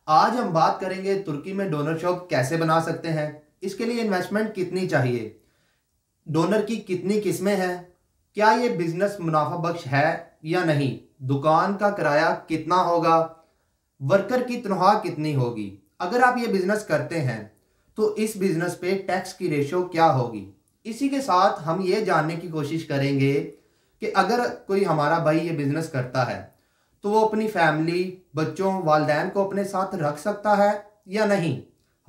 आज हम बात करेंगे तुर्की में डोनर शॉप कैसे बना सकते हैं, इसके लिए इन्वेस्टमेंट कितनी चाहिए, डोनर की कितनी किस्में हैं, क्या ये बिजनेस मुनाफा बख्श है या नहीं, दुकान का किराया कितना होगा, वर्कर की तनख्वाह कितनी होगी। अगर आप ये बिजनेस करते हैं तो इस बिजनेस पे टैक्स की रेशो क्या होगी। इसी के साथ हम ये जानने की कोशिश करेंगे कि अगर कोई हमारा भाई ये बिजनेस करता है तो वो अपनी फैमिली, बच्चों, वालदैन को अपने साथ रख सकता है या नहीं।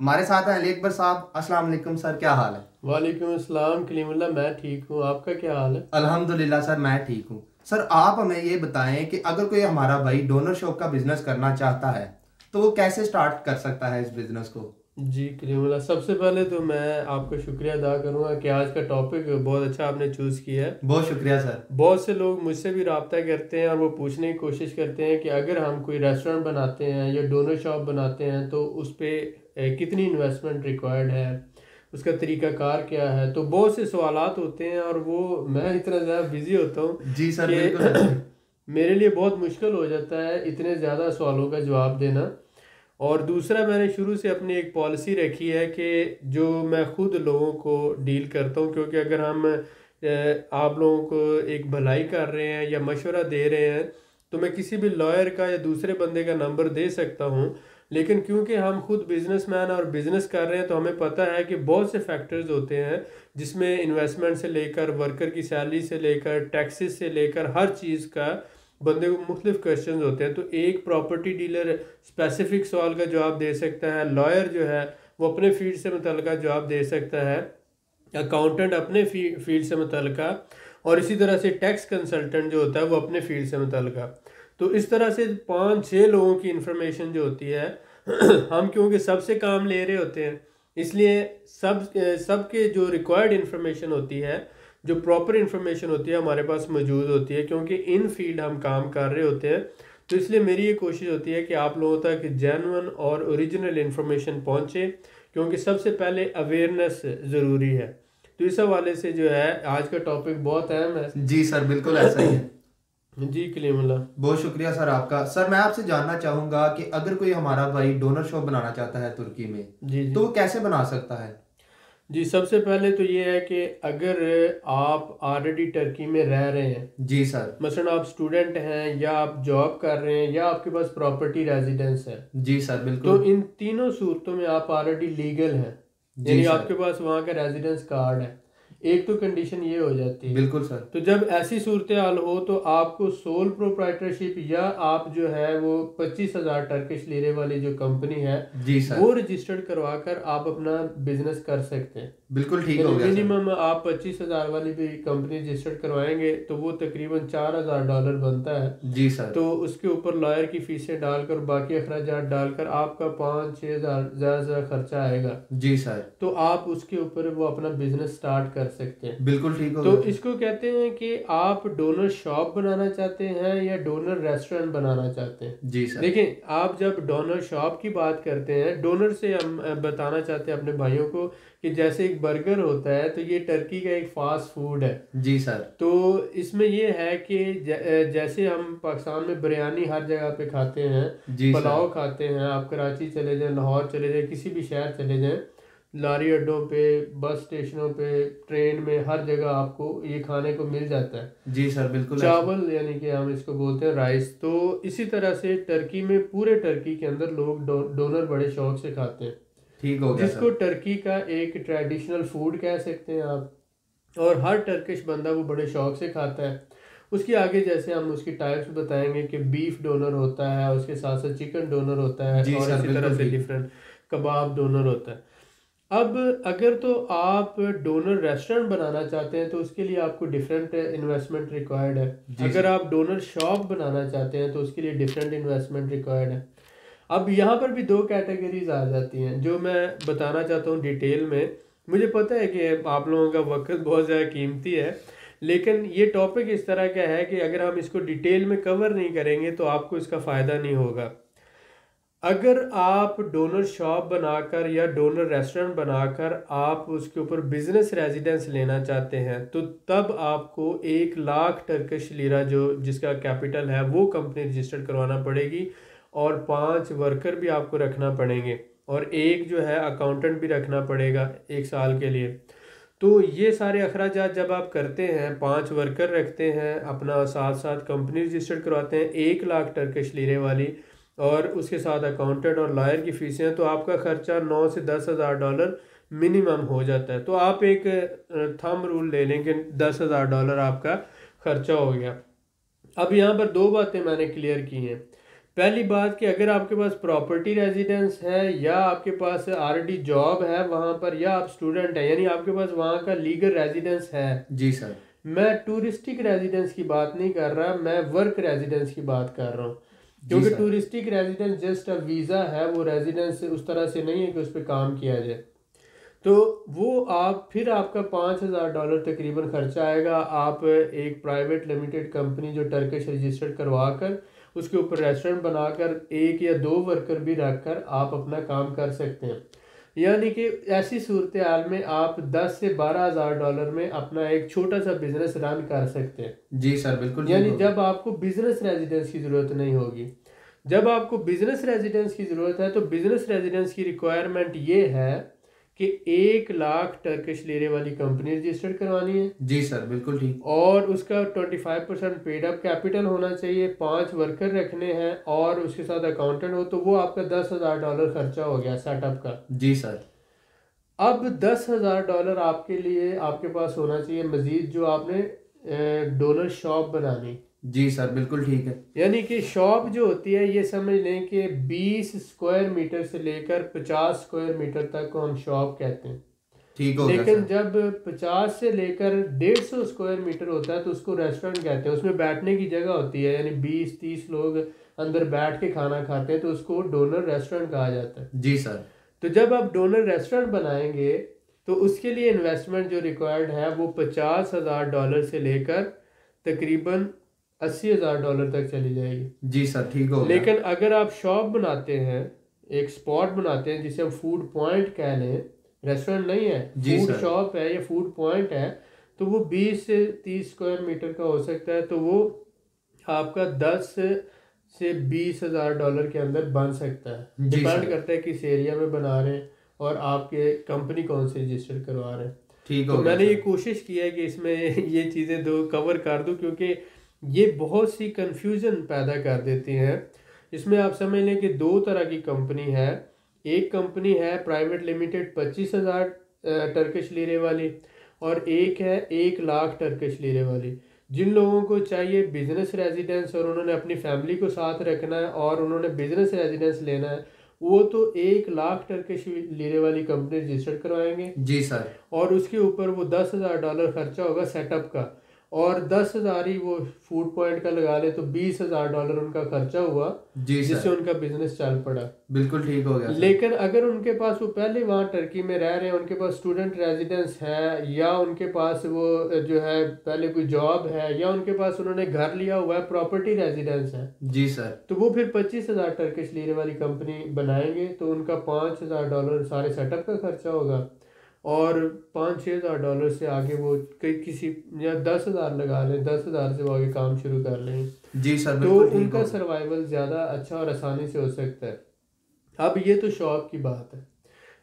हमारे साथ हैं अली अकबर साहब। अस्सलाम वालेकुम सर, क्या हाल है? वालेकुम अस्सलाम कलीमुल्लाह, मैं ठीक हूँ। आपका क्या हाल है? अल्हम्दुलिल्लाह सर, मैं ठीक हूँ। सर आप हमें ये बताएं कि अगर कोई हमारा भाई डोनर शॉप का बिजनेस करना चाहता है तो वो कैसे स्टार्ट कर सकता है इस बिजनेस को। जी कलीमुल्लाह, सबसे पहले तो मैं आपका शुक्रिया अदा करूँगा कि आज का टॉपिक बहुत अच्छा आपने चूज़ किया है। बहुत शुक्रिया सर। बहुत से लोग मुझसे भी रब्ता करते हैं और वो पूछने की कोशिश करते हैं कि अगर हम कोई रेस्टोरेंट बनाते हैं या डोनर शॉप बनाते हैं तो उस पर कितनी इन्वेस्टमेंट रिक्वायर्ड है, उसका तरीक़ाकार क्या है। तो बहुत से सवालात होते हैं और वो मैं इतना ज़्यादा बिज़ी होता हूँ जी सर, बिल्कुल। कि मेरे लिए बहुत मुश्किल हो जाता है इतने ज़्यादा सवालों का जवाब देना। और दूसरा, मैंने शुरू से अपनी एक पॉलिसी रखी है कि जो मैं ख़ुद लोगों को डील करता हूँ, क्योंकि अगर हम आप लोगों को एक भलाई कर रहे हैं या मशवरा दे रहे हैं तो मैं किसी भी लॉयर का या दूसरे बंदे का नंबर दे सकता हूँ, लेकिन क्योंकि हम खुद बिजनेसमैन और बिज़नेस कर रहे हैं तो हमें पता है कि बहुत से फैक्टर्स होते हैं जिसमें इन्वेस्टमेंट से लेकर वर्कर की सैलरी से लेकर टैक्सेस से लेकर हर चीज़ का बंदे को मुख्तलिफ क्वेश्चन होते हैं। तो एक प्रॉपर्टी डीलर स्पेसिफिक सवाल का जवाब दे सकता है, लॉयर जो है वो अपने फील्ड से मुतल्लिका जवाब दे सकता है, अकाउंटेंट अपने फील्ड से मुतल्लिका, और इसी तरह से टैक्स कंसल्टेंट जो होता है वो अपने फील्ड से मुतल्लिका। तो इस तरह से 5-6 लोगों की इंफॉर्मेशन जो होती है हम क्योंकि सबसे काम ले रहे होते हैं, इसलिए सबके जो रिक्वायर्ड इंफॉर्मेशन होती है, जो प्रॉपर इंफॉर्मेशन होती है हमारे पास मौजूद होती है, क्योंकि इन फील्ड हम काम कर रहे होते हैं। तो इसलिए मेरी ये कोशिश होती है कि आप लोगों तक जेन्युइन और ओरिजिनल इंफॉर्मेशन पहुंचे, क्योंकि सबसे पहले अवेयरनेस ज़रूरी है। तो इस हवाले से जो है आज का टॉपिक बहुत अहम है। जी सर, बिल्कुल ऐसा ही है। जी कलीमुल्लाह, बहुत शुक्रिया सर आपका। सर मैं आपसे जानना चाहूँगा कि अगर कोई हमारा भाई डोनर शॉप बनाना चाहता है तुर्की में जी जी तो वो कैसे बना सकता है। जी। सबसे पहले तो ये है कि अगर आप ऑलरेडी टर्की में रह रहे हैं, जी सर। मसलन आप स्टूडेंट हैं या आप जॉब कर रहे हैं या आपके पास प्रॉपर्टी रेजिडेंस है, जी सर, तो बिल्कुल। इन तीनों सूरतों में आप ऑलरेडी लीगल हैं, जी यानी सर, आपके पास वहाँ का रेजिडेंस कार्ड है। एक तो कंडीशन ये हो जाती है। बिल्कुल सर। तो जब ऐसी सूरत हाल हो तो आपको सोल प्रोप्राइटरशिप या आप जो है वो 25,000 टर्किश लीरे वाली जो कंपनी है जी सर, वो रजिस्टर्ड करवा कर आप अपना बिजनेस कर सकते हैं। बिल्कुल ठीक हो गया सर। मिनिमम आप 25,000 वाली भी कंपनी रजिस्टर्ड करवाएंगे तो वो तकरीबन $4,000 बनता है। जी सर, तो उसके ऊपर लॉयर की फीसें डालकर बाकी अखराजात डालकर आपका 5-6 हज़ार ज़्यादा खर्चा आएगा। जी सर, तो आप उसके ऊपर वो अपना बिजनेस स्टार्ट कर सकते हैं। बिल्कुल ठीक हो तो गया सर। इसको कहते हैं कि आप डोनर शॉप बनाना चाहते हैं या डोनर रेस्टोरेंट बनाना चाहते हैं। जी सर, देखिए, आप जब डोनर शॉप की बात करते हैं, डोनर से हम बताना चाहते हैं अपने भाइयों को कि जैसे एक बर्गर होता है तो ये टर्की का एक फास्ट फूड है। जी सर, तो इसमें ये है कि जैसे हम पाकिस्तान में बिरयानी हर जगह पे खाते हैं, जी सर, पुलाव खाते हैं, आप कराची चले जाएं, लाहौर चले जाएं, किसी भी शहर चले जाएं, लारी अड्डों पे, बस स्टेशनों पे, ट्रेन में, हर जगह आपको ये खाने को मिल जाता है। जी सर, बिल्कुल ऐसा। चावल यानी कि हम इसको बोलते हैं राइस। तो इसी तरह से टर्की में, पूरे टर्की के अंदर लोग डोनर बड़े शौक से खाते हैं, ठीक हो गया जिसको सर। टर्की का एक ट्रेडिशनल फूड कह सकते हैं आप। और हर टर्किश बंदा वो बड़े शौक से खाता है। उसके आगे जैसे हम उसकी टाइप्स बताएंगे कि बीफ डोनर होता है, उसके साथ साथ चिकन डोनर होता है, जी और सर, इसी तरह बिल्कुल से ठीक। डिफरेंट कबाब डोनर होता है। अब अगर तो आप डोनर रेस्टोरेंट बनाना चाहते हैं तो उसके लिए आपको डिफरेंट इन्वेस्टमेंट रिक्वायर्ड है। जी अगर सर, आप डोनर शॉप बनाना चाहते हैं तो उसके लिए डिफरेंट इन्वेस्टमेंट रिक्वायर्ड है। अब यहाँ पर भी दो कैटेगरीज आ जाती हैं जो मैं बताना चाहता हूँ डिटेल में। मुझे पता है कि आप लोगों का वक्त बहुत ज़्यादा कीमती है, लेकिन ये टॉपिक इस तरह का है कि अगर हम इसको डिटेल में कवर नहीं करेंगे तो आपको इसका फ़ायदा नहीं होगा। अगर आप डोनर शॉप बनाकर या डोनर रेस्टोरेंट बनाकर आप उसके ऊपर बिजनेस रेजिडेंस लेना चाहते हैं तो तब आपको 1 लाख टर्किश लीरा जो जिसका कैपिटल है वो कंपनी रजिस्टर्ड करवाना पड़ेगी। और 5 वर्कर भी आपको रखना पड़ेंगे, और एक जो है अकाउंटेंट भी रखना पड़ेगा 1 साल के लिए। तो ये सारे अखराजात जब आप करते हैं, 5 वर्कर रखते हैं, अपना साथ साथ कंपनी रजिस्टर्ड करवाते हैं 1 लाख टर्किश लीरे वाली, और उसके साथ अकाउंटेंट और लॉयर की फीसें हैं, तो आपका खर्चा 9 से 10,000 डॉलर मिनिमम हो जाता है। तो आप एक थंब रूल ले लें कि 10,000 डॉलर आपका खर्चा हो गया। अब यहाँ पर 2 बातें मैंने क्लियर की हैं। पहली बात कि अगर आपके पास प्रॉपर्टी रेजिडेंस है, या आपके पास ऑलरेडी जॉब है वहाँ पर, या आप स्टूडेंट है, यानी आपके पास वहाँ का लीगल रेजिडेंस है। जी सर। मैं टूरिस्टिक रेजिडेंस की बात नहीं कर रहा, मैं वर्क रेजिडेंस की बात कर रहा हूँ। जी क्योंकि sir. Touristic residence just a visa है, वो रेजिडेंस उस तरह से नहीं है कि उस पर काम किया जाए। तो वो आप फिर आपका 5,000 डॉलर तकरीबन खर्चा आएगा। आप एक प्राइवेट लिमिटेड कंपनी जो टर्किश रजिस्टर्ड करवा कर उसके ऊपर रेस्टोरेंट बनाकर 1 या 2 वर्कर भी रखकर आप अपना काम कर सकते हैं। यानी कि ऐसी सूरत हाल में आप 10 से 12,000 डॉलर में अपना एक छोटा सा बिजनेस रन कर सकते हैं। जी सर, बिल्कुल ठीक यानी हो गया। जब आपको बिजनेस रेजिडेंस की ज़रूरत नहीं होगी। जब आपको बिजनेस रेजिडेंस की ज़रूरत है तो बिजनेस रेजिडेंस की रिक्वायरमेंट ये है कि 1 लाख टर्किश लीरे वाली कंपनी रजिस्टर्ड करवानी है। जी सर, बिल्कुल ठीक। और उसका 25% पेड अप कैपिटल होना चाहिए, 5 वर्कर रखने हैं, और उसके साथ अकाउंटेंट हो, तो वो आपका 10,000 डॉलर खर्चा हो गया सेटअप का। जी सर। अब 10,000 डॉलर आपके लिए आपके पास होना चाहिए मजीद, जो आपने डोनर शॉप बनानी। जी सर, बिल्कुल ठीक है। यानी कि शॉप जो होती है, ये समझ लें कि 20 स्क्वायर मीटर से लेकर 50 स्क्वायर मीटर तक को हम शॉप कहते हैं। ठीक हो गया लेकिन सर। जब 50 से लेकर 150 स्क्वायर मीटर होता है तो उसको रेस्टोरेंट कहते हैं। उसमें बैठने की जगह होती है, यानी 20-30 लोग अंदर बैठ के खाना खाते हैं, तो उसको डोनर रेस्टोरेंट कहा जाता है। जी सर। तो जब आप डोनर रेस्टोरेंट बनाएंगे तो उसके लिए इन्वेस्टमेंट जो रिक्वायर्ड है वो 50,000 डॉलर से लेकर तकरीबन 80,000 डॉलर तक चली जाएगी। जी सर, ठीक हो गया। लेकिन अगर आप शॉप बनाते हैं, एक स्पॉट बनाते हैं जिसे हम फूड पॉइंट कह लें, रेस्टोरेंट नहीं है, जी फूड सर। शॉप है या फूड पॉइंट है, तो वो 20 से 30 स्क्वायर मीटर का हो सकता है। तो वो आपका 10 से 20,000 डॉलर के अंदर बन सकता है। जी डिपेंड सर। करता है किस एरिया में बना रहे हैं और आपके कंपनी कौन से रजिस्टर करवा रहे हैं। ठीक तो हो गया मैंने ये सर। कोशिश की है कि इसमें ये चीज़ें दो कवर कर दूं, क्योंकि ये बहुत सी कंफ्यूजन पैदा कर देती हैं। इसमें आप समझ लें कि 2 तरह की कंपनी है। एक कंपनी है प्राइवेट लिमिटेड 25,000 टर्किश लीरे वाली, और एक है 1 लाख टर्किश लीरे वाली। जिन लोगों को चाहिए बिजनेस रेजिडेंस और उन्होंने अपनी फैमिली को साथ रखना है और उन्होंने बिजनेस रेजिडेंस लेना है, वो तो 1 लाख टर्किश लीरे वाली कंपनी रजिस्टर्ड करवाएंगे, जी सर। और उसके ऊपर वो 10,000 डॉलर खर्चा होगा सेटअप का, और 10,000 ही वो फूड पॉइंट का लगा ले तो 20,000 डॉलर उनका खर्चा हुआ, जी जिससे सर, उनका बिजनेस चल पड़ा। बिल्कुल ठीक हो गया सर। लेकिन अगर उनके पास वो पहले वहाँ टर्की में रह रहे हैं, उनके पास स्टूडेंट रेजिडेंस है, या उनके पास वो जो है पहले कोई जॉब है, या उनके पास उन्होंने घर लिया हुआ है, प्रॉपर्टी रेजिडेंस है, जी सर। तो वो फिर 25,000 टर्किश लीरे वाली कंपनी बनाएंगे। तो उनका 5,000 डॉलर सारे सेटअप का खर्चा होगा, और 5-6,000 डॉलर से आगे वो किसी या 10,000 लगा लें, 10,000 से वो आगे काम शुरू कर लें, जी सर, तो बिल्कुल ठीक उनका हो। सर्वाइवल ज़्यादा अच्छा और आसानी से हो सकता है। अब ये तो शॉप की बात है।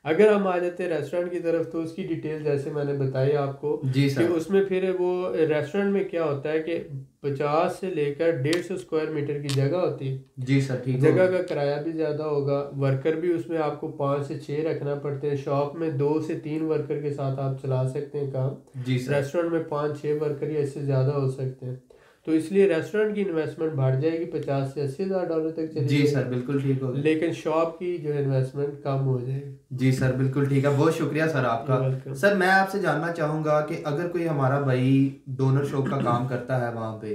अगर हम आ जाते हैं रेस्टोरेंट की तरफ, तो उसकी डिटेल जैसे मैंने बताई आपको जी कि सर। उसमें फिर वो रेस्टोरेंट में क्या होता है कि 50 से लेकर 150 स्क्वायर मीटर की जगह होती है। जी सर, ठीक हो जगह गया। का किराया भी ज़्यादा होगा, वर्कर भी उसमें आपको 5 से 6 रखना पड़ते हैं। शॉप में 2 से 3 वर्कर के साथ आप चला सकते हैं काम। जी सर। रेस्टोरेंट में 5-6 वर्कर या इससे ज़्यादा हो सकते हैं। तो इसलिए रेस्टोरेंट की इन्वेस्टमेंट बढ़ जाएगी, 50 से 80,000 डॉलर तक चली जी जाएगी। सर, बिल्कुल ठीक हो गया। लेकिन शॉप की जो इन्वेस्टमेंट कम हो जाएगी। जी सर, बिल्कुल ठीक है। बहुत शुक्रिया सर आपका। You're welcome। सर मैं आपसे जानना चाहूँगा कि अगर कोई हमारा भाई डोनर शॉप का काम करता है वहाँ पे,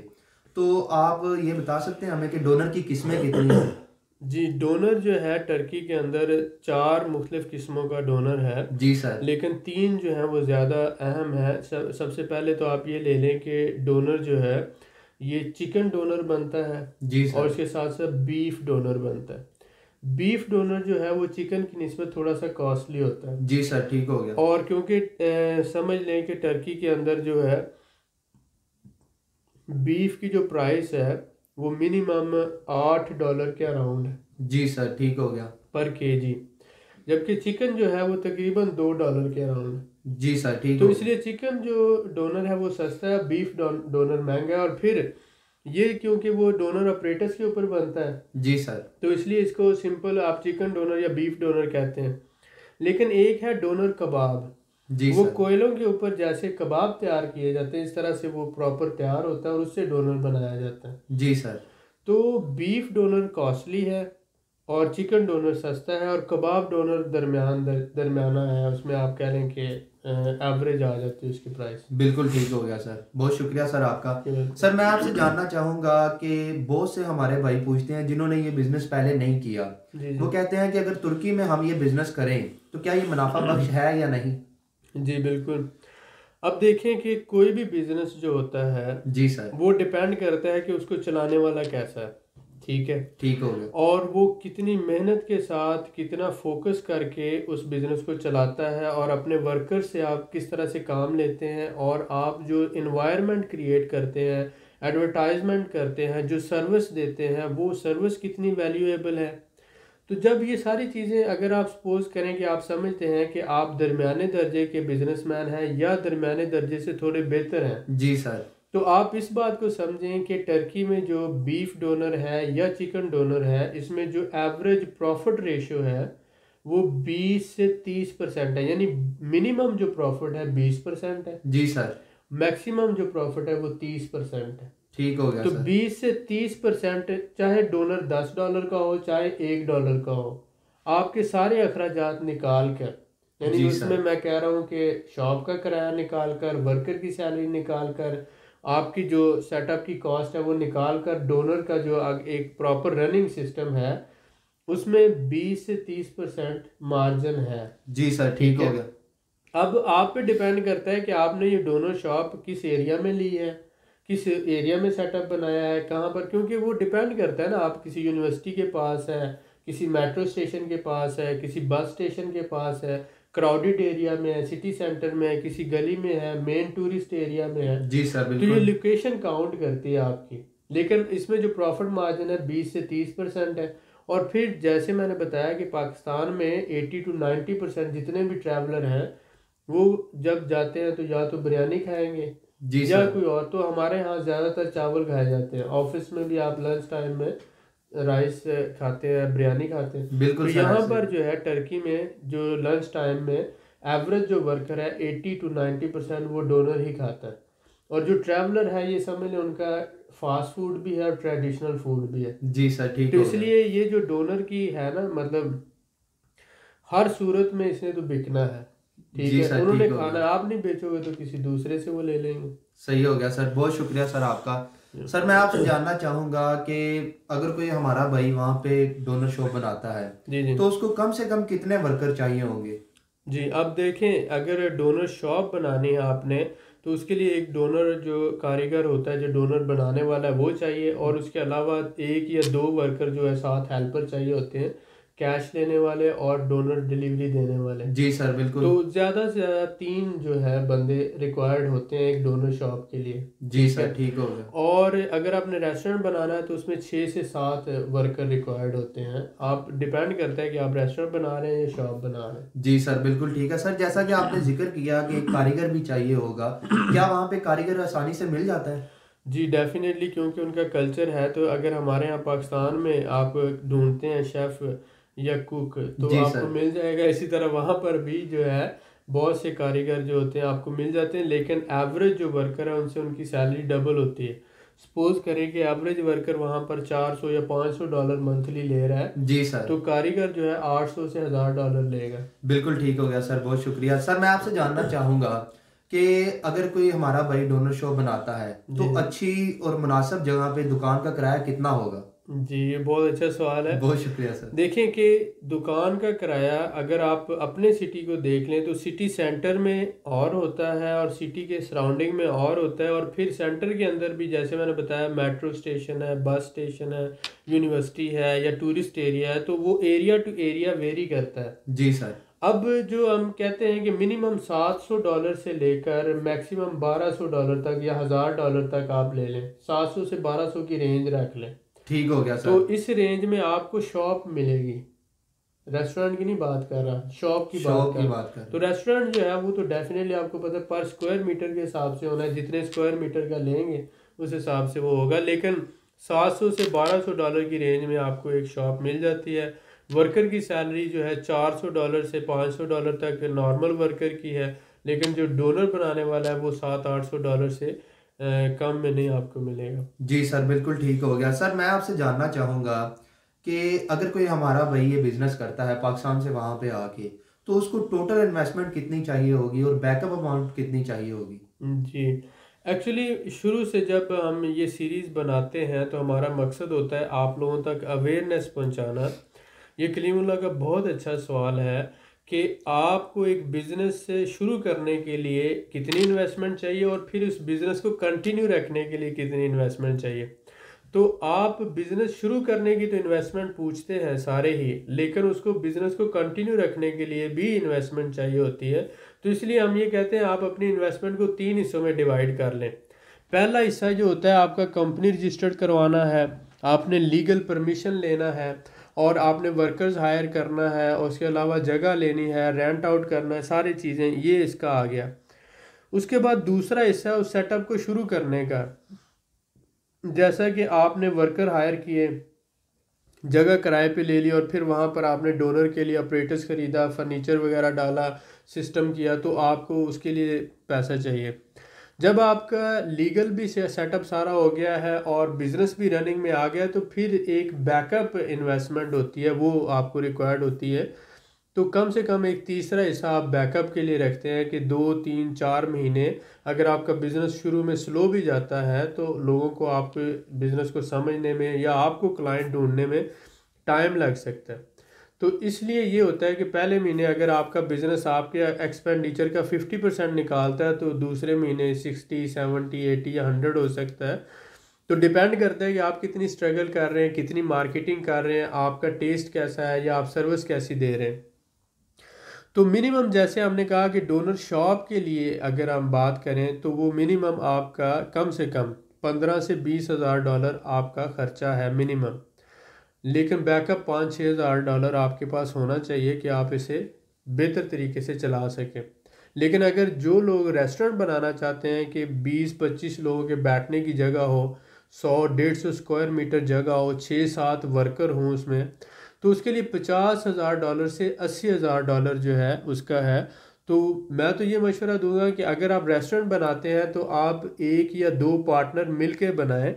तो आप ये बता सकते हैं हमें कि डोनर की किस्में कितनी हैं? जी, डोनर जो है टर्की के अंदर 4 मुख्तलिफ किस्मों का डोनर है। जी सर। लेकिन 3 जो है वो ज़्यादा अहम है। सबसे पहले तो आप ये ले लें कि डोनर जो है ये चिकन डोनर बनता है, जी और सर। इसके साथ साथ बीफ डोनर बनता है। बीफ डोनर जो है वो चिकन की निस्बत थोड़ा सा कॉस्टली होता है। जी सर, ठीक हो गया। और क्योंकि समझ लें कि टर्की के अंदर जो है बीफ की जो प्राइस है वो मिनिमम $8 के अराउंड है। जी सर, ठीक हो गया। पर केजी, जबकि चिकन जो है वो तकरीबन $2 के अराउंड है। जी सर, ठीक तो हो गया। इसलिए चिकन जो डोनर है वो सस्ता है, बीफ डोनर महंगा है। और फिर ये क्योंकि वो डोनर ऑपरेटर्स के ऊपर बनता है, जी सर। तो इसलिए इसको सिंपल आप चिकन डोनर या बीफ डोनर कहते हैं। लेकिन एक है डोनर कबाब, जी वो सर। कोयलों के ऊपर जैसे कबाब तैयार किए जाते हैं इस तरह से वो प्रॉपर तैयार होता है और उससे डोनर बनाया जाता है। जी सर। तो बीफ डोनर कॉस्टली है और चिकन डोनर सस्ता है, और कबाब डोनर दरमियाना है, उसमें आप कह लें कि एवरेज आ जाती है उसकी प्राइस। बिल्कुल ठीक हो गया सर, बहुत शुक्रिया सर आपका। सर मैं आपसे जानना चाहूँगा कि बहुत से हमारे भाई पूछते हैं जिन्होंने ये बिज़नेस पहले नहीं किया, जी वो जी। कहते हैं कि अगर तुर्की में हम ये बिज़नेस करें तो क्या ये मुनाफा बख्श है या नहीं? जी बिल्कुल। अब देखें कि कोई भी बिजनेस जो होता है जी सर। वो डिपेंड करता है कि उसको चलाने वाला कैसा है, ठीक है, ठीक हो गया। और वो कितनी मेहनत के साथ कितना फोकस करके उस बिज़नेस को चलाता है, और अपने वर्कर से आप किस तरह से काम लेते हैं, और आप जो इन्वायरमेंट क्रिएट करते हैं, एडवर्टाइजमेंट करते हैं, जो सर्विस देते हैं, वो सर्विस कितनी वैल्यूएबल है। तो जब ये सारी चीज़ें, अगर आप सपोज करें कि आप समझते हैं कि आप दरमियाने दर्जे के बिजनेसमैन हैं या दरमियाने दर्जे से थोड़े बेहतर हैं, जी सर। तो आप इस बात को समझें कि टर्की में जो बीफ डोनर है या चिकन डोनर है, इसमें जो एवरेज प्रॉफिट रेशियो है वो 20 से 30% है। यानी मिनिमम जो प्रॉफिट है 20% है, जी सर। मैक्सिमम जो प्रॉफिट है वो 30% है। ठीक हो गया तो सर। 20 से 30%, चाहे डोनर $10 का हो चाहे $1 का हो, आपके सारे अखराजात निकाल कर, यानी जी उसमें सर। मैं कह रहा हूँ कि शॉप का किराया निकाल कर, वर्कर की सैलरी निकाल कर, आपकी जो सेटअप की कॉस्ट है वो निकाल कर, डोनर का जो एक प्रॉपर रनिंग सिस्टम है उसमें 20 से 30% मार्जिन है। जी सर, ठीक ठीक हो है। गया। अब आप पे डिपेंड करता है कि आपने ये डोनर शॉप किस एरिया में ली है, किस एरिया में सेटअप बनाया है, कहाँ पर, क्योंकि वो डिपेंड करता है ना, आप किसी यूनिवर्सिटी के पास है, किसी मेट्रो स्टेशन के पास है, किसी बस स्टेशन के पास है, क्राउडेड एरिया में है, सिटी सेंटर में है, किसी गली में है, मेन टूरिस्ट एरिया में है। जी सर, तो ये बिल्कुल। लोकेशन काउंट करती है आपकी। लेकिन इसमें जो प्रॉफिट मार्जिन है 20 से 30% है। और फिर जैसे मैंने बताया कि पाकिस्तान में 80 to 90% जितने भी ट्रैवलर हैं वो जब जाते हैं तो या तो बिरयानी खाएंगे जी या सर। कोई और। तो हमारे यहाँ ज़्यादातर चावल खाए जाते हैं, ऑफिस में भी आप लंच टाइम में राइस खाते हैं, बिरयानी खाते हैं। तो बिल्कुल सर, यहाँ ऐसे। पर जो है टर्की में जो लंच टाइम में एवरेज जो वर्कर है 80 to 90% वो डोनर ही खाता है। और जो ट्रैवलर है ये समझ लें उनका फास्ट फूड भी है और ट्रेडिशनल फूड भी है। जी सर, ठीक तो हो गया। इसलिए ये जो डोनर की है ना, मतलब हर सूरत में इसने तो बिकना है, ठीक जी है, सर, उन्होंने ठीक हो खाना गया। है, आप नहीं बेचोगे तो किसी दूसरे से वो ले लेंगे। सही हो गया सर, बहुत शुक्रिया सर आपका। सर मैं आपसे जानना चाहूँगा कि अगर कोई हमारा भाई वहाँ पे डोनर शॉप बनाता है जी जी। तो उसको कम से कम कितने वर्कर चाहिए होंगे? जी अब देखें, अगर डोनर शॉप बनानी है आपने तो उसके लिए एक डोनर जो कारीगर होता है, जो डोनर बनाने वाला है वो चाहिए, और उसके अलावा 1 या 2 वर्कर जो है साथ हेल्पर चाहिए होते हैं, कैश लेने वाले और डोनर डिलीवरी देने वाले। जी सर, तो बिल्कुल। ज़्यादा से ज़्यादा 3 जो है बंदे रिक्वायर्ड होते हैं एक डोनर शॉप के लिए, जी ठीक है। सर, ठीक हो गया। और अगर आपने रेस्टोरेंट बनाना है तो उसमें 6 से 7 वर्कर रिक्वायर्ड होते हैं। आप डिपेंड करता है कि आप रेस्टोरेंट बना रहे हैं या शॉप बना रहे हैं। जी सर, बिल्कुल ठीक है सर। जैसा कि आपने जिक्र किया कि एक कारीगर भी चाहिए होगा, क्या वहाँ पे कारीगर आसानी से मिल जाता है? जी डेफिनेटली, क्योंकि उनका कल्चर है। तो अगर हमारे यहाँ पाकिस्तान में आप ढूंढते हैं शेफ़ या कुक तो जी आपको सर। मिल जाएगा। इसी तरह वहाँ पर भी जो है बहुत से कारीगर जो होते हैं आपको मिल जाते हैं, लेकिन एवरेज जो वर्कर है उनसे उनकी सैलरी डबल होती है। सपोज करें कि एवरेज वर्कर वहाँ पर $400 या $500 मंथली ले रहा है, जी सर। तो कारीगर जो है 800 से $1000 लेगा। बिल्कुल ठीक हो गया सर, बहुत शुक्रिया। सर मैं आपसे जानना चाहूँगा कि अगर कोई हमारा भाई डोनर शॉप बनाता है तो जी अच्छी और मुनासिब जगह पे दुकान का किराया कितना होगा? जी, ये बहुत अच्छा सवाल है। बहुत शुक्रिया सर। देखें कि दुकान का किराया अगर आप अपने सिटी को देख लें तो सिटी सेंटर में और होता है और सिटी के सराउंडिंग में और होता है, और फिर सेंटर के अंदर भी जैसे मैंने बताया मेट्रो स्टेशन है, बस स्टेशन है, यूनिवर्सिटी है या टूरिस्ट एरिया है, तो वो एरिया टू एरिया वेरी करता है। जी सर। अब जो हम कहते हैं कि मिनिमम $700 से लेकर मैक्सिमम $1200 तक या $1000 तक आप ले लें, 700 से 1200 की रेंज रख लें। ठीक हो गया तो सर। इस रेंज में आपको शॉप मिलेगी, रेस्टोरेंट की नहीं बात कर रहा, शॉप की बात शॉप कर की रहा। बात कर तो रहे रेस्टोरेंट जो है वो तो डेफिनेटली आपको पता है पर स्क्वायर मीटर के हिसाब से होना है, जितने स्क्वायर मीटर का लेंगे उस हिसाब से वो होगा। लेकिन 700 से $1200 की रेंज में आपको एक शॉप मिल जाती है। वर्कर की सैलरी जो है $400 से $500 तक नॉर्मल वर्कर की है, लेकिन जो डोनर बनाने वाला है वो $700-800 से कम में नहीं आपको मिलेगा। जी सर, बिल्कुल ठीक हो गया सर। मैं आपसे जानना चाहूँगा कि अगर कोई हमारा भाई ये बिजनेस करता है पाकिस्तान से वहाँ पे आके, तो उसको टोटल इन्वेस्टमेंट कितनी चाहिए होगी और बैकअप अमाउंट कितनी चाहिए होगी? जी, एक्चुअली शुरू से जब हम ये सीरीज़ बनाते हैं तो हमारा मकसद होता है आप लोगों तक अवेयरनेस पहुंचाना। ये कलीमुल्लाह का बहुत अच्छा सवाल है कि आपको एक बिज़नेस से शुरू करने के लिए कितनी इन्वेस्टमेंट चाहिए और फिर उस बिज़नेस को कंटिन्यू रखने के लिए कितनी इन्वेस्टमेंट चाहिए। तो आप बिज़नेस शुरू करने की तो इन्वेस्टमेंट पूछते हैं सारे ही, लेकिन उसको बिज़नेस को कंटिन्यू रखने के लिए भी इन्वेस्टमेंट चाहिए होती है। तो इसलिए हम ये कहते हैं आप अपनी इन्वेस्टमेंट को 3 हिस्सों में डिवाइड कर लें। पहला हिस्सा जो होता है आपका कंपनी रजिस्टर्ड करवाना है, आपने लीगल परमिशन लेना है और आपने वर्कर्स हायर करना है, और उसके अलावा जगह लेनी है, रेंट आउट करना है, सारी चीज़ें ये इसका आ गया। उसके बाद दूसरा हिस्सा है उस सेटअप को शुरू करने का। जैसा कि आपने वर्कर हायर किए, जगह किराए पे ले ली और फिर वहाँ पर आपने डोनर के लिए ऑपरेटर्स ख़रीदा, फर्नीचर वगैरह डाला, सिस्टम किया, तो आपको उसके लिए पैसा चाहिए। जब आपका लीगल भी सेटअप सारा हो गया है और बिज़नेस भी रनिंग में आ गया है, तो फिर एक बैकअप इन्वेस्टमेंट होती है, वो आपको रिक्वायर्ड होती है। तो कम से कम एक तीसरा हिस्सा आप बैकअप के लिए रखते हैं कि 2 3 4 महीने अगर आपका बिज़नेस शुरू में स्लो भी जाता है तो लोगों को आपके बिज़नेस को समझने में या आपको क्लाइंट ढूंढने में टाइम लग सकता है। तो इसलिए ये होता है कि पहले महीने अगर आपका बिज़नेस आपके एक्सपेंडिचर का 50% निकालता है तो दूसरे महीने 60 70 80 या 100 हो सकता है। तो डिपेंड करता है कि आप कितनी स्ट्रगल कर रहे हैं, कितनी मार्केटिंग कर रहे हैं, आपका टेस्ट कैसा है या आप सर्विस कैसी दे रहे हैं। तो मिनिमम जैसे हमने कहा कि डोनर शॉप के लिए अगर हम बात करें तो वो मिनिमम आपका कम से कम 15 से 20 हज़ार डॉलर आपका खर्चा है मिनिमम। लेकिन बैकअप 5 6 हज़ार डॉलर आपके पास होना चाहिए कि आप इसे बेहतर तरीके से चला सकें। लेकिन अगर जो लोग रेस्टोरेंट बनाना चाहते हैं कि 20 25 लोगों के बैठने की जगह हो, 100 150 स्क्वायर मीटर जगह हो, 6 7 वर्कर हों उसमें, तो उसके लिए $50,000 से $80,000 जो है उसका है। तो मैं तो ये मशवरा दूंगा कि अगर आप रेस्टोरेंट बनाते हैं तो आप 1 या 2 पार्टनर मिल के बनाएं,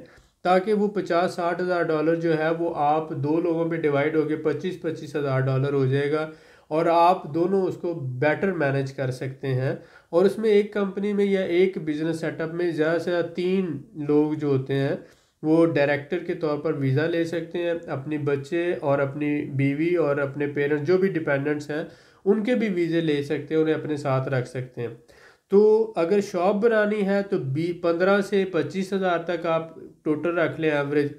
ताकि वो 50 60 हज़ार डॉलर जो है वो आप 2 लोगों पे डिवाइड होके 25 25 हज़ार डॉलर हो जाएगा और आप दोनों उसको बेटर मैनेज कर सकते हैं। और उसमें एक कंपनी में या एक बिजनेस सेटअप में ज़्यादा से ज़्यादा 3 लोग जो होते हैं वो डायरेक्टर के तौर पर वीज़ा ले सकते हैं, अपने बच्चे और अपनी बीवी और अपने पेरेंट्स जो भी डिपेंडेंट्स हैं उनके भी वीज़े ले सकते हैं, उन्हें अपने साथ रख सकते हैं। तो अगर शॉप बनानी है तो 15 से 25 हज़ार तक आप टोटल रख लें एवरेज,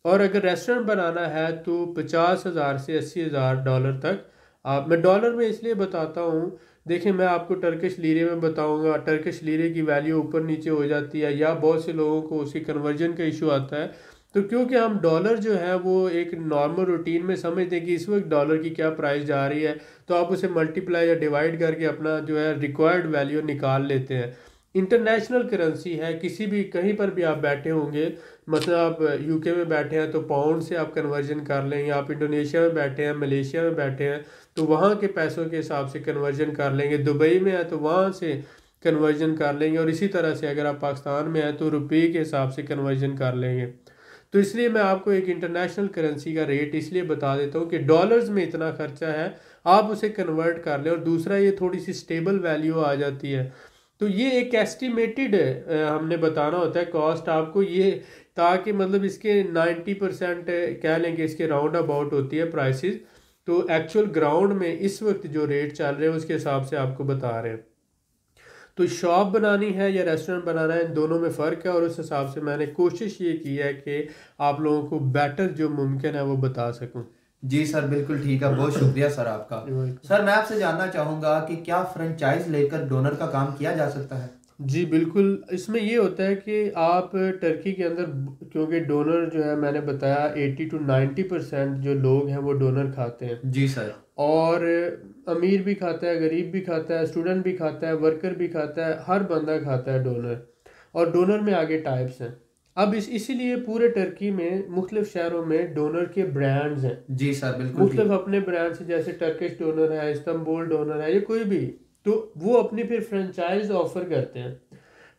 और अगर रेस्टोरेंट बनाना है तो 50 हज़ार से $80,000 तक आप। मैं डॉलर में इसलिए बताता हूँ, देखिए मैं आपको टर्किश लीरे में बताऊंगा, टर्किश लीरे की वैल्यू ऊपर नीचे हो जाती है या बहुत से लोगों को उसकी कन्वर्जन का इशू आता है। तो क्योंकि हम डॉलर जो है वो एक नॉर्मल रूटीन में समझते हैं कि इस वक्त डॉलर की क्या प्राइस जा रही है, तो आप उसे मल्टीप्लाई या डिवाइड करके अपना जो है रिक्वायर्ड वैल्यू निकाल लेते हैं। इंटरनेशनल करेंसी है, किसी भी कहीं पर भी आप बैठे होंगे, मतलब आप यूके में बैठे हैं तो पाउंड से आप कन्वर्जन कर लेंगे, आप इंडोनेशिया में बैठे हैं, मलेशिया में बैठे हैं तो वहाँ के पैसों के हिसाब से कन्वर्जन कर लेंगे, दुबई में है तो वहाँ से कन्वर्जन कर लेंगे, और इसी तरह से अगर आप पाकिस्तान में हैं तो रुपये के हिसाब से कन्वर्जन कर लेंगे। तो इसलिए मैं आपको एक इंटरनेशनल करेंसी का रेट इसलिए बता देता हूँ कि डॉलर्स में इतना खर्चा है, आप उसे कन्वर्ट कर लें। और दूसरा ये थोड़ी सी स्टेबल वैल्यू आ जाती है। तो ये एक एस्टिमेटेड हमने बताना होता है कॉस्ट आपको ये, ताकि मतलब इसके 90% कह लें कि इसके राउंड अबाउट होती है प्राइसेस। तो एक्चुअल ग्राउंड में इस वक्त जो रेट चल रहे हैं उसके हिसाब से आपको बता रहे हैं। तो शॉप बनानी है या रेस्टोरेंट बनाना है, इन दोनों में फ़र्क है, और उस हिसाब से मैंने कोशिश ये की है कि आप लोगों को बेटर जो मुमकिन है वो बता सकूं। जी सर, बिल्कुल ठीक है, बहुत शुक्रिया सर आपका। सर मैं आपसे जानना चाहूँगा कि क्या फ्रेंचाइज लेकर डोनर का काम किया जा सकता है? जी बिल्कुल, इसमें ये होता है कि आप टर्की के अंदर, क्योंकि डोनर जो है मैंने बताया 80 to 90% जो लोग हैं वो डोनर खाते हैं। जी सर। और अमीर भी खाता है, गरीब भी खाता है, स्टूडेंट भी खाता है, वर्कर भी खाता है, हर बंदा खाता है डोनर। और डोनर में आगे टाइप्स हैं। अब इसीलिए पूरे टर्की में मुख्तलिफ शहरों में डोनर के ब्रांड्स हैं। जी सर बिल्कुल मुख्तलिफ ठीक। अपने ब्रांड्स, जैसे टर्किश डोनर है, इस्तांबुल डोनर है, ये कोई भी, तो वो अपनी फिर फ्रेंचाइज ऑफर करते हैं।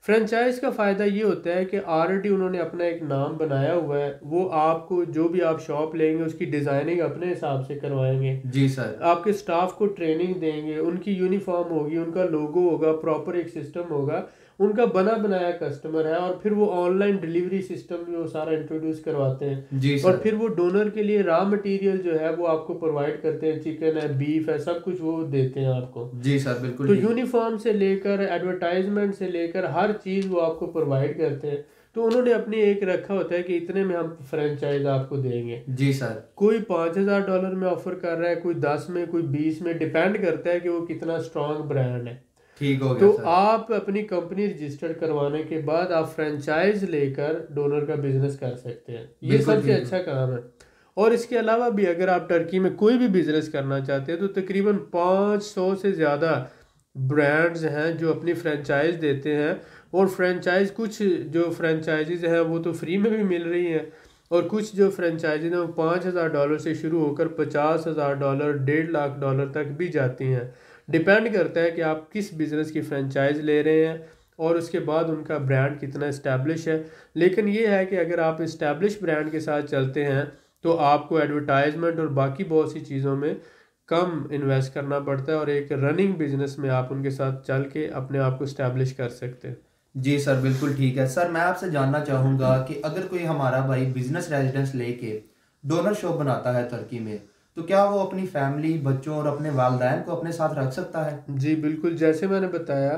फ्रेंचाइज का फ़ायदा ये होता है कि ऑलरेडी उन्होंने अपना एक नाम बनाया हुआ है, वो आपको जो भी आप शॉप लेंगे उसकी डिज़ाइनिंग अपने हिसाब से करवाएंगे, जी सर। आपके स्टाफ को ट्रेनिंग देंगे, उनकी यूनिफॉर्म होगी, उनका लोगो होगा, प्रॉपर एक सिस्टम होगा, उनका बना बनाया कस्टमर है। और फिर वो ऑनलाइन डिलीवरी सिस्टम भी वो सारा इंट्रोड्यूस करवाते हैं। जी और सर। फिर वो डोनर के लिए रॉ मटेरियल जो है वो आपको प्रोवाइड करते हैं, चिकन है, बीफ है, सब कुछ वो देते हैं आपको। जी सर बिल्कुल तो ठीक। यूनिफॉर्म से लेकर एडवर्टाइजमेंट से लेकर हर चीज़ वो आपको प्रोवाइड करते हैं। तो उन्होंने अपनी एक रखा होता है कि इतने में हम फ्रेंचाइज आपको देंगे। जी सर। कोई $5,000 में ऑफर कर रहा है, कोई 10 में, कोई 20 में, डिपेंड करता है कि वो कितना स्ट्रांग ब्रांड है। ठीक हो गया तो सर। आप अपनी कंपनी रजिस्टर करवाने के बाद आप फ्रेंचाइज लेकर डोनर का बिजनेस कर सकते हैं। ये बिल्कुल सबसे ठीक। अच्छा काम है। और इसके अलावा भी अगर आप टर्की में कोई भी बिजनेस करना चाहते हैं तो तकरीबन 500 से ज़्यादा ब्रांड्स हैं जो अपनी फ्रेंचाइज देते हैं। और फ्रेंचाइज, कुछ जो फ्रेंचाइजीज हैं वो तो फ्री में भी मिल रही हैं, और कुछ जो फ्रेंचाइजीज हैं वो $5,000 से शुरू होकर $50,000, $1.5 लाख तक भी जाती हैं। डिपेंड करता है कि आप किस बिज़नेस की फ्रेंचाइज ले रहे हैं और उसके बाद उनका ब्रांड कितना इस्टेब्लिश है। लेकिन ये है कि अगर आप इस्टेब्लिश ब्रांड के साथ चलते हैं तो आपको एडवर्टाइजमेंट और बाकी बहुत सी चीज़ों में कम इन्वेस्ट करना पड़ता है, और एक रनिंग बिजनेस में आप उनके साथ चल के अपने आप को इस्टेब्लिश कर सकते हैं। जी सर बिल्कुल ठीक है। सर मैं आपसे जानना चाहूँगा कि अगर कोई हमारा भाई बिजनेस रेजिडेंस लेके डोनर शॉप बनाता है तुर्की में, तो क्या वो अपनी फैमिली, बच्चों और अपने वालदैन को अपने साथ रख सकता है? जी बिल्कुल, जैसे मैंने बताया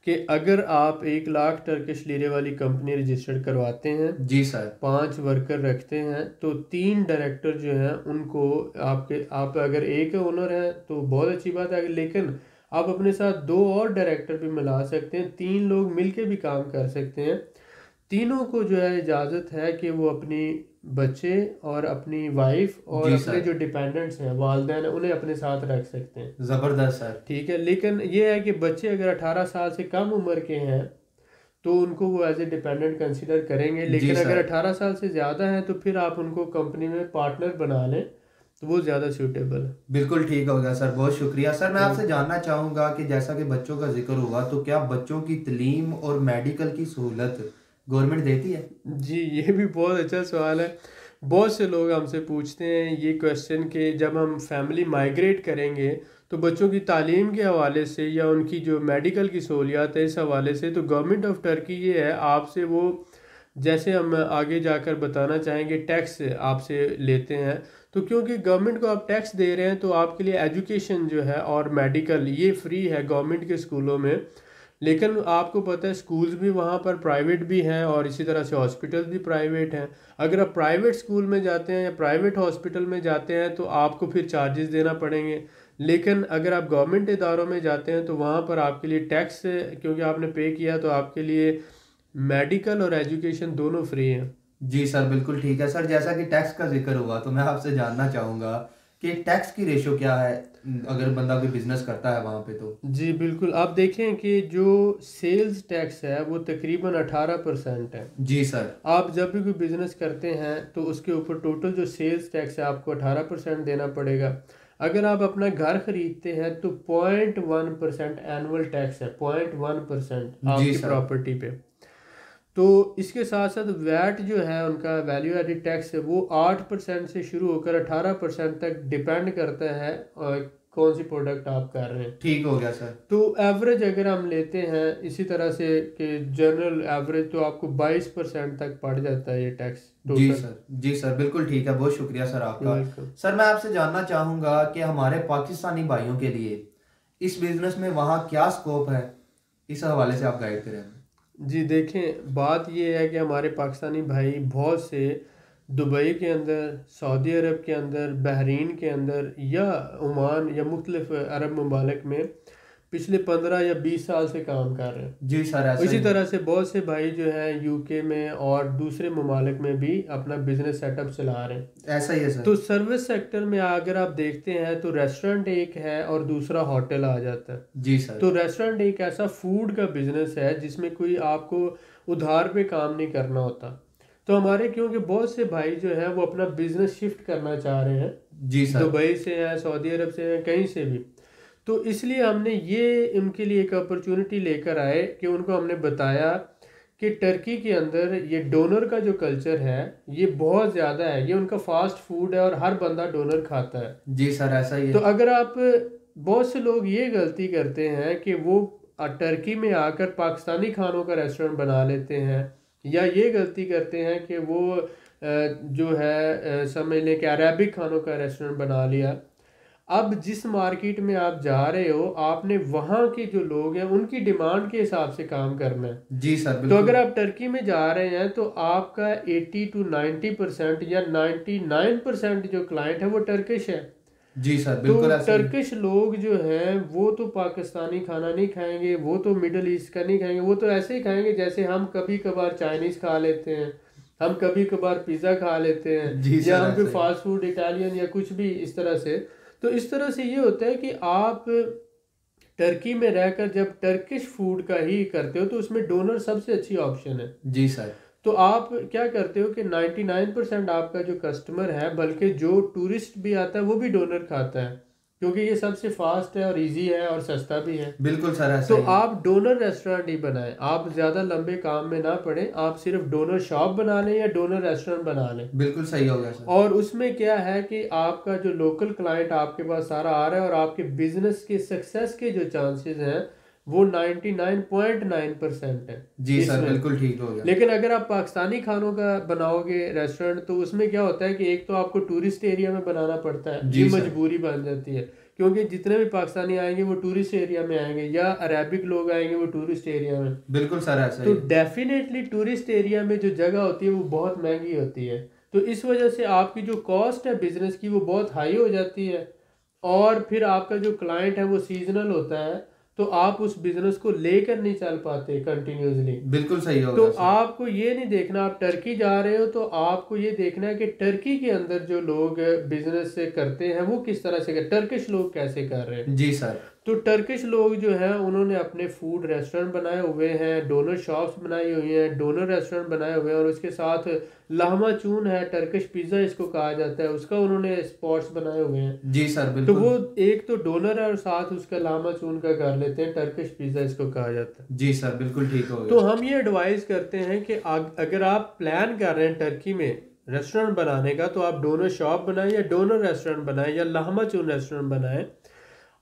कि अगर आप 1 लाख टर्किश लीरे वाली कंपनी रजिस्टर्ड करवाते हैं, जी सर। 5 वर्कर रखते हैं, तो 3 डायरेक्टर जो हैं उनको आप अगर एक ओनर है तो बहुत अच्छी बात है, लेकिन आप अपने साथ 2 और डायरेक्टर भी मिला सकते हैं, 3 लोग मिलके भी काम कर सकते हैं। तीनों को जो है इजाज़त है कि वो अपनी बच्चे और अपनी वाइफ और जी अपने सर। जो डिपेंडेंट्स हैं, वालदैन हैं, उन्हें अपने साथ रख सकते हैं। ज़बरदस्त सर। ठीक है, लेकिन ये है कि बच्चे अगर 18 साल से कम उम्र के हैं तो उनको वो एज ए डिपेंडेंट कंसिडर करेंगे, जी लेकिन अगर सर 18 साल से ज़्यादा है तो फिर आप उनको कंपनी में पार्टनर बना लें तो वो ज़्यादा सूटेबल है। बिल्कुल ठीक हो गया सर, बहुत शुक्रिया। सर मैं आपसे बिल्कुल। जानना चाहूँगा कि जैसा कि बच्चों का जिक्र हुआ, तो क्या बच्चों की तलीम और मेडिकल की सहूलत गवर्नमेंट देती है? जी, ये भी बहुत अच्छा सवाल है। बहुत से लोग हमसे पूछते हैं ये क्वेश्चन कि जब हम फैमिली माइग्रेट करेंगे तो बच्चों की तालीम के हवाले से या उनकी जो मेडिकल की सहूलियात है इस हवाले से, तो गवर्नमेंट ऑफ टर्की ये है आपसे वो, जैसे हम आगे जाकर बताना चाहेंगे, टैक्स आपसे लेते हैं। तो क्योंकि गवर्नमेंट को आप टैक्स दे रहे हैं तो आपके लिए एजुकेशन जो है और मेडिकल ये फ्री है गवर्नमेंट के स्कूलों में। लेकिन आपको पता है स्कूल्स भी वहाँ पर प्राइवेट भी हैं और इसी तरह से हॉस्पिटल्स भी प्राइवेट हैं। अगर आप प्राइवेट स्कूल में जाते हैं या प्राइवेट हॉस्पिटल में जाते हैं तो आपको फिर चार्जेस देना पड़ेंगे। लेकिन अगर आप गवर्नमेंट इदारों में जाते हैं तो वहाँ पर आपके लिए टैक्स, क्योंकि आपने पे किया, तो आपके लिए मेडिकल और एजुकेशन दोनों फ्री हैं। जी सर बिल्कुल ठीक है। सर जैसा कि टैक्स का जिक्र हुआ, तो मैं आपसे जानना चाहूँगा कि टैक्स की रेशो क्या है अगर बंदा कोई बिजनेस करता है वहाँ पे तो? जी बिल्कुल, आप देखें कि जो सेल्स टैक्स है वो तकरीबन 18% है। जी सर। आप जब भी कोई बिजनेस करते हैं तो उसके ऊपर टोटल जो सेल्स टैक्स है आपको 18% देना पड़ेगा। अगर आप अपना घर खरीदते हैं तो 0.1% एनुअल टैक्स है, 0.1% जी आपकी सर। प्रॉपर्टी पे। तो इसके साथ साथ वैट जो है उनका, वैल्यू एडिड टैक्स है, वो 8% से शुरू होकर 18% तक डिपेंड करता है कौन सी प्रोडक्ट आप कर रहे हैं। ठीक हो गया सर। तो एवरेज अगर हम लेते हैं इसी तरह से कि जनरल एवरेज, तो आपको 22% तक पड़ जाता है ये टैक्स जी टोटल। सर। जी सर बिल्कुल ठीक है, बहुत शुक्रिया सर आपका। वेलकम। सर मैं आपसे जानना चाहूँगा कि हमारे पाकिस्तानी भाइयों के लिए इस बिजनेस में वहाँ क्या स्कोप है, इस हवाले से आप गाइड करें। जी देखें, बात ये है कि हमारे पाकिस्तानी भाई बहुत से दुबई के अंदर, सऊदी अरब के अंदर, बहरीन के अंदर या ओमान या मुख्तलिफ अरब ममालिक में पिछले 15 या 20 साल से काम कर रहे हैं। जी सर, ऐसा इसी ही। तरह से बहुत से भाई जो हैं यूके में और दूसरे ममालिक में भी अपना बिजनेस सेटअप चला रहे हैं। ऐसा ही है सर। तो सर्विस सेक्टर में अगर आप देखते हैं तो रेस्टोरेंट एक है और दूसरा होटल आ जाता है। जी सर। तो रेस्टोरेंट एक ऐसा फूड का बिजनेस है जिसमें कोई आपको उधार पे काम नहीं करना होता। तो हमारे क्योंकि बहुत से भाई जो है वो अपना बिजनेस शिफ्ट करना चाह रहे हैं, जी सर। दुबई से हैं, सऊदी अरब से हैं, कहीं से भी। तो इसलिए हमने ये उनके लिए एक अपॉर्चुनिटी लेकर आए कि उनको हमने बताया कि टर्की के अंदर ये डोनर का जो कल्चर है ये बहुत ज़्यादा है, ये उनका फास्ट फूड है और हर बंदा डोनर खाता है। जी सर, ऐसा ही तो है। अगर आप, बहुत से लोग ये गलती करते हैं कि वो टर्की में आकर पाकिस्तानी खानों का रेस्टोरेंट बना लेते हैं, या ये गलती करते हैं कि वो जो है समझ लें कि अरेबिक खानों का रेस्टोरेंट बना लिया। अब जिस मार्केट में आप जा रहे हो आपने वहाँ के जो लोग हैं उनकी डिमांड के हिसाब से काम करना है। जी सर, तो बिल्कुल। अगर आप टर्की में जा रहे हैं तो आपका 80 to 90% या 99% जो क्लाइंट है वो टर्किश है। जी सर, तो बिल्कुल ऐसा ही। टर्किश लोग जो हैं वो तो पाकिस्तानी खाना नहीं खाएंगे, वो तो मिडल ईस्ट का नहीं खाएंगे, वो तो ऐसे ही खाएंगे जैसे हम कभी कभार चाइनीज़ खा लेते हैं, हम कभी कभार पिज़्ज़ा खा लेते हैं, जी या सर, हम कोई ऐसा ही। फास्ट फूड इटालियन या कुछ भी इस तरह से। तो इस तरह से ये होता है कि आप टर्की में रहकर जब टर्किश फूड का ही करते हो तो उसमें डोनर सबसे अच्छी ऑप्शन है। जी सर। तो आप क्या करते हो कि 99% आपका जो कस्टमर है, बल्कि जो टूरिस्ट भी आता है वो भी डोनर खाता है, क्योंकि ये सबसे फास्ट है और इजी है और सस्ता भी है। बिल्कुल सर, ऐसा तो ही है। आप डोनर रेस्टोरेंट ही बनाएं, आप ज़्यादा लंबे काम में ना पड़े, आप सिर्फ डोनर शॉप बना लें या डोनर रेस्टोरेंट बना लें। बिल्कुल सही हो गया सर। और उसमें क्या है कि आपका जो लोकल क्लाइंट आपके पास सारा आ रहा है और आपके बिजनेस के सक्सेस के जो चांसेस हैं वो 99.9% है जी सर, इसमें। बिल्कुल ठीक हो गया। लेकिन अगर आप पाकिस्तानी खानों का बनाओगे रेस्टोरेंट तो उसमें क्या होता है कि एक तो आपको टूरिस्ट एरिया में बनाना पड़ता है, जी ये सर। मजबूरी बन जाती है, क्योंकि जितने भी पाकिस्तानी आएंगे वो टूरिस्ट एरिया में आएंगे, या अरेबिक लोग आएंगे वो टूरिस्ट एरिया में। बिल्कुल सर, ऐसा तो ही है। डेफिनेटली टूरिस्ट एरिया में जो जगह होती है वो बहुत महंगी होती है। तो इस वजह से आपकी जो कॉस्ट है बिजनेस की वो बहुत हाई हो जाती है, और फिर आपका जो क्लाइंट है वो सीजनल होता है, तो आप उस बिजनेस को लेकर नहीं चल पाते कंटिन्यूसली। बिल्कुल सही हो तो गया सर। आपको ये नहीं देखना आप टर्की जा रहे हो तो आपको ये देखना है कि टर्की के अंदर जो लोग बिजनेस से करते हैं वो किस तरह से टर्किश लोग कैसे कर रहे हैं। जी सर। तो टर्किश लोग जो हैं उन्होंने अपने फूड रेस्टोरेंट बनाए हुए हैं, डोनर शॉप्स बनाई हुई हैं, डोनर रेस्टोरेंट बनाए हुए हैं, और उसके साथ lahmacun चून है, टर्किश पिज़्ज़ा इसको कहा जाता है, उसका उन्होंने स्पॉट्स बनाए हुए हैं। जी सर, तो बिल्कुल। वो एक तो डोनर है और साथ उसका lahmacun चून का कर लेते हैं, टर्किश पिज़्ज़ा इसको कहा जाता है। जी सर, बिल्कुल ठीक हो तो गया। हम ये एडवाइस करते हैं कि अगर आप प्लान कर रहे हैं टर्की में रेस्टोरेंट बनाने का तो आप डोनर शॉप बनाएं या डोनर रेस्टोरेंट बनाएं या lahmacun रेस्टोरेंट बनाएं,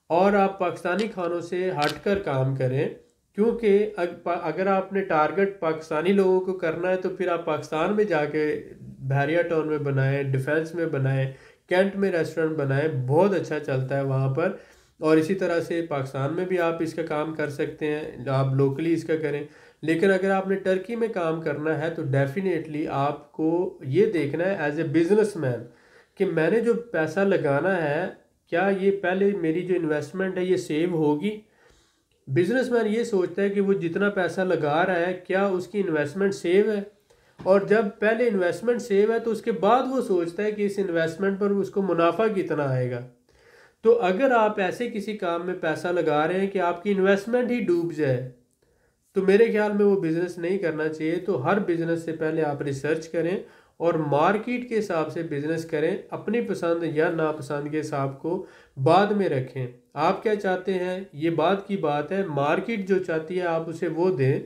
और आप पाकिस्तानी खानों से हटकर काम करें, क्योंकि अगर आपने टारगेट पाकिस्तानी लोगों को करना है तो फिर आप पाकिस्तान में जाके बहरिया टाउन में बनाएं, डिफेंस में बनाएं, कैंट में रेस्टोरेंट बनाएं, बहुत अच्छा चलता है वहाँ पर। और इसी तरह से पाकिस्तान में भी आप इसका काम कर सकते हैं, आप लोकली इसका करें। लेकिन अगर आपने टर्की में काम करना है तो डेफिनेटली आपको ये देखना है एज ए बिजनेसमैन कि मैंने जो पैसा लगाना है क्या ये पहले मेरी जो इन्वेस्टमेंट है ये सेव होगी। बिजनेसमैन ये सोचता है कि वो जितना पैसा लगा रहा है क्या उसकी इन्वेस्टमेंट सेव है, और जब पहले इन्वेस्टमेंट सेव है तो उसके बाद वो सोचता है कि इस इन्वेस्टमेंट पर उसको मुनाफा कितना आएगा। तो अगर आप ऐसे किसी काम में पैसा लगा रहे हैं कि आपकी इन्वेस्टमेंट ही डूब जाए तो मेरे ख्याल में वो बिज़नेस नहीं करना चाहिए। तो हर बिज़नेस से पहले आप रिसर्च करें और मार्केट के हिसाब से बिज़नेस करें, अपनी पसंद या नापसंद के हिसाब को बाद में रखें। आप क्या चाहते हैं ये बात की बात है, मार्केट जो चाहती है आप उसे वो दें,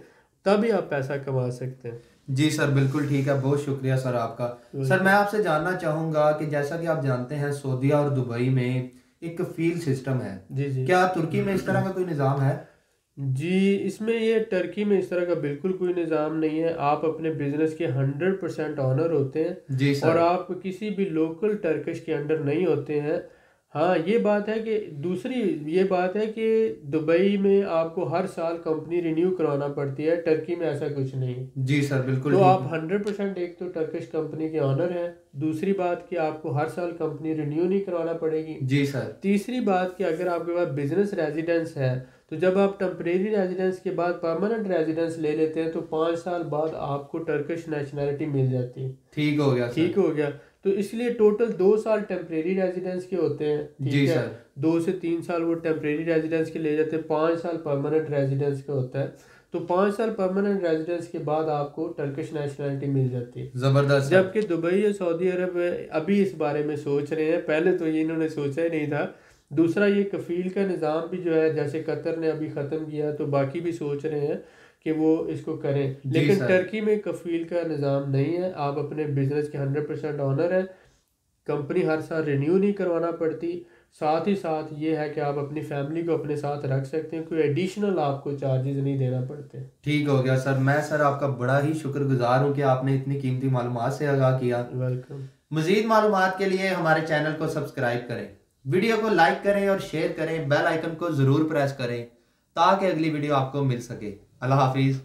तभी आप पैसा कमा सकते हैं। जी सर, बिल्कुल ठीक है, बहुत शुक्रिया सर आपका। सर मैं आपसे जानना चाहूँगा कि जैसा कि आप जानते हैं सऊदी और दुबई में एक फील्ड सिस्टम है, जी जी। क्या तुर्की में इस तरह का कोई निज़ाम है? जी, इसमें ये टर्की में इस तरह का बिल्कुल कोई निज़ाम नहीं है। आप अपने बिजनेस के 100% ऑनर होते हैं जी और सर। आप किसी भी लोकल टर्किश के अंडर नहीं होते हैं। हाँ, ये बात है कि दूसरी ये बात है कि दुबई में आपको हर साल कंपनी रिन्यू करवाना पड़ती है, टर्की में ऐसा कुछ नहीं है। जी सर, बिल्कुल तो ठीक आप है। 100% एक तो टर्किश कंपनी के ऑनर हैं, दूसरी बात कि आपको हर साल कंपनी रिन्यू नहीं करवाना पड़ेगी। जी सर। तीसरी बात कि अगर आपके पास बिजनेस रेजिडेंस है तो जब आप टेम्परेरी रेजिडेंस के बाद परमानेंट रेजिडेंस ले लेते हैं तो 5 साल बाद आपको टर्किश नेशनैलिटी मिल जाती है। ठीक हो गया ठीक सर। हो गया। तो इसलिए टोटल 2 साल टेम्परेरी रेजिडेंस के होते हैं, जी ठीक है। सर। 2 से 3 साल वो टेम्परेरी रेजिडेंस के ले जाते हैं, 5 साल परमानेंट रेजिडेंस का होता है। तो 5 साल परमानेंट रेजिडेंस के बाद आपको टर्किश नेशनैलिटी मिल जाती है। जबरदस्त सर। जबकि दुबई या सऊदी अरब अभी इस बारे में सोच रहे हैं, पहले तो ये इन्होंने सोचा ही नहीं था। दूसरा, ये कफील का निज़ाम भी जो है, जैसे कतर ने अभी ख़त्म किया तो बाकी भी सोच रहे हैं कि वो इसको करें, जी लेकिन सर। टर्की में कफील का निज़ाम नहीं है। आप अपने बिजनेस के 100% ऑनर हैं, कंपनी हर साल रिन्यू नहीं करवाना पड़ती। साथ ही साथ ये है कि आप अपनी फैमिली को अपने साथ रख सकते हैं, कोई एडिशनल आपको चार्जेस नहीं देना पड़ते। ठीक हो गया सर। मैं सर आपका बड़ा ही शुक्रगुजार हूँ कि आपने इतनी कीमती मालूमात से आगाह किया। वेलकम। मजीद मालूमात के लिए हमारे चैनल को सब्सक्राइब करें, वीडियो को लाइक करें और शेयर करें, बेल आइकन को ज़रूर प्रेस करें ताकि अगली वीडियो आपको मिल सके। अल्लाह हाफिज़।